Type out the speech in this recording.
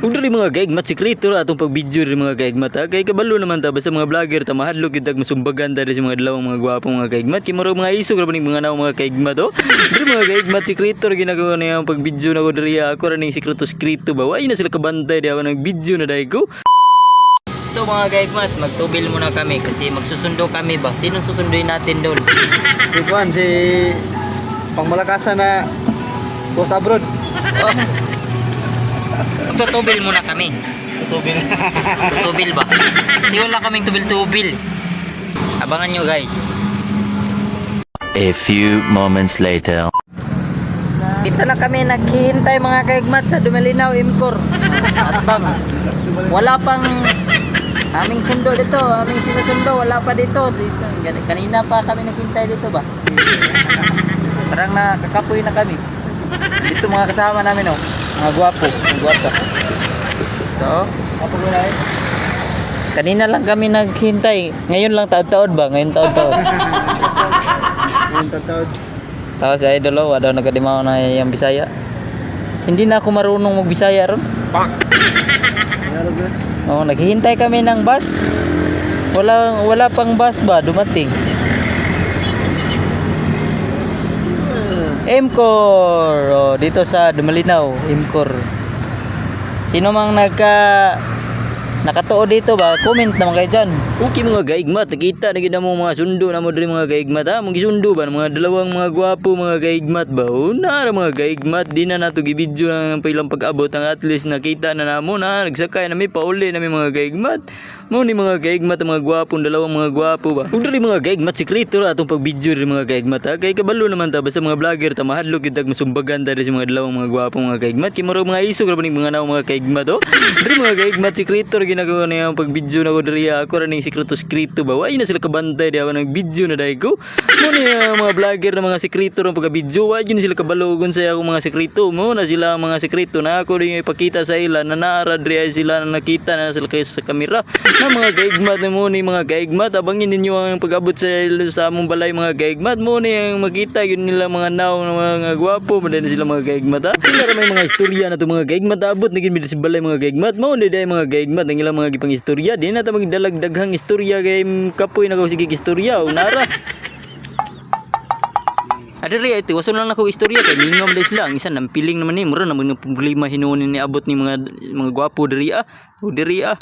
Ug diri mga kaigmat sikreto ra atong pagbidyo diri mga kaigmat ha. Kay kabalo naman ta basta mga vlogger ta mahadlok gyud tag masumbagan ta diri sa mga adlaw mga gwapong mga kaigmat. Kay murag mga isog ra ba ning mga naw mga kaigmat oh. Diri mga kaigmat sikreto ra ginagawa niya ang pagbidyo na ko diri ako ra ning sikreto ba. Way na sila kabantay di ako nagbidyo na dai ko. Ito mga kaigmat, magtubil muna kami kasi magsusundo kami ba? Sinong susunduin natin doon? Si Juan, si pangmalakasan na boss abroad. Oh. Magtutubil muna kami. Tutubil. Tutubil ba? Kasi wala kaming tubil-tubil. Abangan nyo guys. A few moments later. Dito na kami naghihintay mga kaigmat sa Dumalinaw, Imcor. At bang, wala pang aming sundo dito, aming sinusundo, wala pa dito. Kanina pa kami naghintay dito ba? Parang nakakapoy na kami. Dito mga kasama namin oh, mga gwapo, mga gwapa. Ito. Kanina lang kami naghintay. Ngayon lang taon-taon ba? Ngayon taon-taon. Tapos ay idol daw nagadimaw na yung Bisaya. Hindi na ako marunong mag-Bisaya ron. Oh, naghihintay kami ng bus. Wala pang bus ba dumating? Imcor. Oh, dito sa Dumalinaw, Imcor. Sino mang nakatuo dito ba? Comment naman kayo dyan. Okay mga kaigmat, nakita na gid mo mga sundo na mo diri mga kaigmat ha. Mong gisundo ba ng mga dalawang mga gwapo mga kaigmat ba? Una ra mga kaigmat, di na nato gibidyo ang pailang pag-abot ang at least nakita na namo na nagsakay na mi pauli na mi mga kaigmat. Mo ni mga kaigmat ang mga gwapong dalawang mga gwapo ba. Ug diri mga kaigmat sikreto ra atong pagbidyo diri mga kaigmat ha. Kay kabalo naman ta basta mga vlogger ta mahadlok gyud tag masumbagan ta diri sa mga dalawang mga gwapong mga kaigmat. Kay murag mga isog ra ba ning mga naw mga kaigmat oh. Diri mga kaigmat sikreto ra ginagawa niya ang pagbidyo na ko diri ako ra ning sikreto ba. Way na sila kabantay di ako nagbidyo na dai ko. Mo ni mga vlogger na mga sikreto ra pagabidyo, way gyud sila kabalogon sa akong mga sikreto. Mo na sila ang mga sikreto na ako rin ipakita sa ila na naara diri sila na nakita na sila kay sa kamera. Na mga kaigmat mo ni mga kaigmat abangin ninyo ang pag-abot sa among balay mga kaigmat mo ni ang makita yun nila mga naw mga gwapo madali sila mga kaigmat ha. Kaya may mga istorya na to mga kaigmat abot naging sa balay mga kaigmat mo ni dai mga kaigmat ang ilang mga gipang istorya di na ta magdalagdaghang istorya kay kapoy na ko sige istorya unara. Adiri ito waso lang nako istorya kay ningom dai sila ang isa nang piling naman ni mura na mga problema hinuon ni abot ni mga gwapo diri ah. O diri ah.